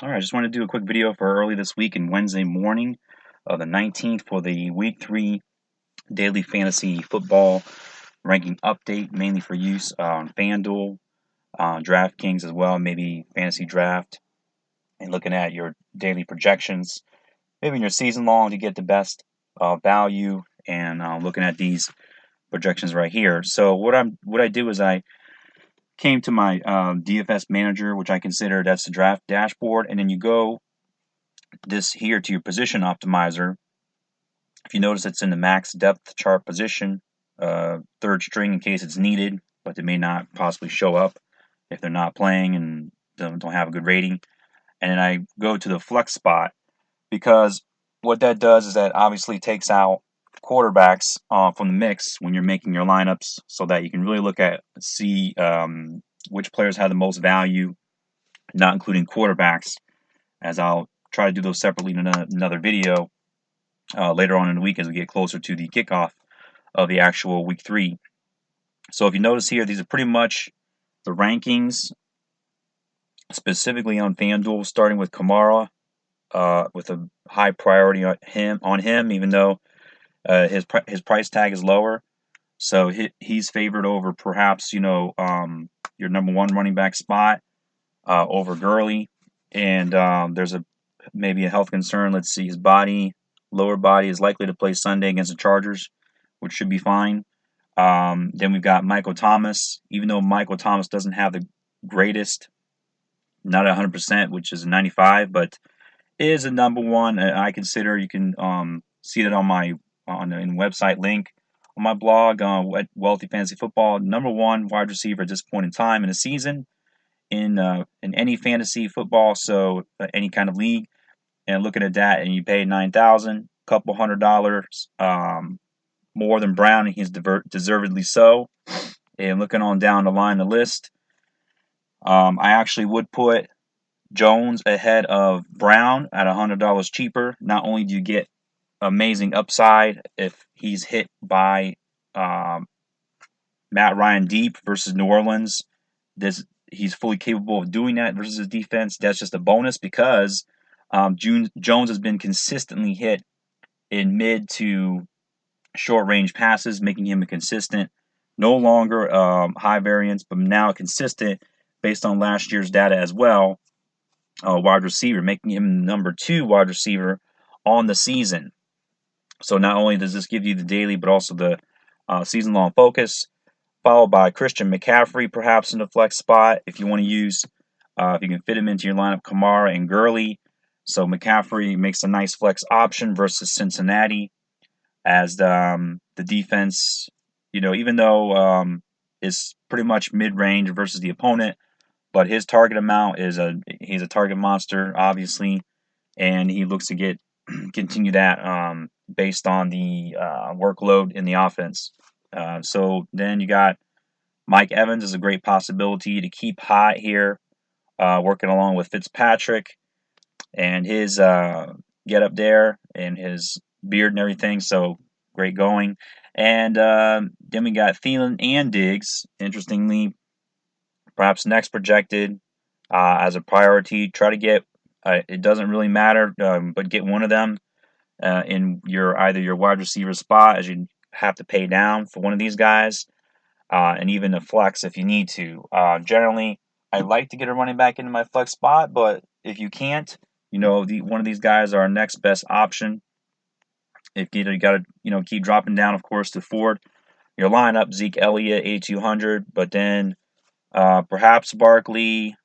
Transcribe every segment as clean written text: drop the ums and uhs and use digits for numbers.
All right, I just want to do a quick video for early this week and Wednesday morning of the 19th for the Week 3 Daily Fantasy Football Ranking Update, mainly for use on Fanduel, DraftKings as well, maybe Fantasy Draft, and looking at your daily projections, maybe in your season long to get the best value, and looking at these projections right here. So what I did was I came to my DFS manager, which I consider that's the draft dashboard, and then you go this here to your position optimizer. If you notice, it's in the max depth chart position, third string in case it's needed, but they may not possibly show up if they're not playing and don't have a good rating. And then I go to the flex spot because what that does is that obviously takes out quarterbacks from the mix when you're making your lineups, so that you can really see which players have the most value, not including quarterbacks, as I'll try to do those separately in another video later on in the week as we get closer to the kickoff of the actual Week 3. So if you notice here, these are pretty much the rankings, specifically on FanDuel, starting with Kamara, with a high priority on him, even though his price tag is lower. So he's favored over perhaps your number one running back spot over Gurley, and there's maybe a health concern. Let's see, his lower body is likely to play Sunday against the Chargers, which should be fine. Then we've got Michael Thomas. Even though Michael Thomas doesn't have the greatest, not 100%, which is a 95, but is a number one. I consider you can see that on my website link on my blog at Wealthy Fantasy Football. Number one wide receiver at this point in time in the season in any fantasy football, so any kind of league. And looking at that, and you pay $9,000, couple $100 more than Brown, and he's deservedly so. And looking on down the line, the list, I actually would put Jones ahead of Brown at $100 cheaper. Not only do you get amazing upside if he's hit by Matt Ryan deep versus New Orleans, he's fully capable of doing that versus his defense. That's just a bonus because Jones has been consistently hit in mid to short range passes, making him a consistent, no longer high variance, but now consistent based on last year's data as well, wide receiver, making him number 2 wide receiver on the season. So not only does this give you the daily, but also the season-long focus, followed by Christian McCaffrey, perhaps in the flex spot if you want to use, if you can fit him into your lineup, Kamara and Gurley. So McCaffrey makes a nice flex option versus Cincinnati, as the defense, even though is pretty much mid-range versus the opponent, but his target amount he's a target monster, obviously, and he looks to continue that based on the workload in the offense. So then you got Mike Evans is a great possibility to keep hot here, working along with Fitzpatrick and his get up there and his beard and everything. So great going. And then we got Thielen and Diggs. Interestingly, perhaps next projected as a priority. Try to get it doesn't really matter, but get one of them in either your wide receiver spot, as you have to pay down for one of these guys, and even a flex if you need to. Generally, I like to get a running back into my flex spot, but if you can't, one of these guys are our next best option. If you got to keep dropping down, of course, to Ford your lineup, Zeke Elliott 8,200, but then perhaps Barkley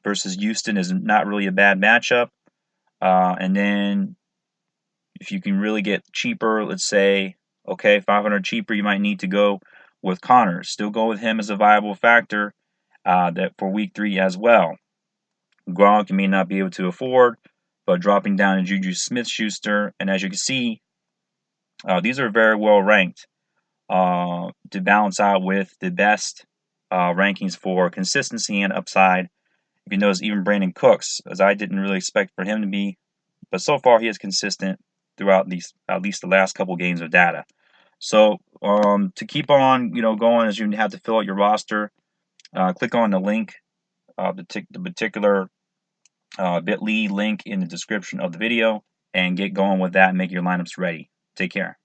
versus Houston is not really a bad matchup. And then if you can really get cheaper, let's say, okay, 500 cheaper, you might need to go with Connor. Still go with him as a viable factor that for Week 3 as well. Gronk you may not be able to afford, but dropping down to Juju Smith-Schuster, and as you can see, these are very well ranked to balance out with the best rankings for consistency and upside. If you notice, even Brandon Cooks, as I didn't really expect for him to be, but so far he is consistent throughout at least the last couple games of data. So to keep on going, as you have to fill out your roster, click on the link, the particular bit.ly link in the description of the video, and get going with that and make your lineups ready. Take care.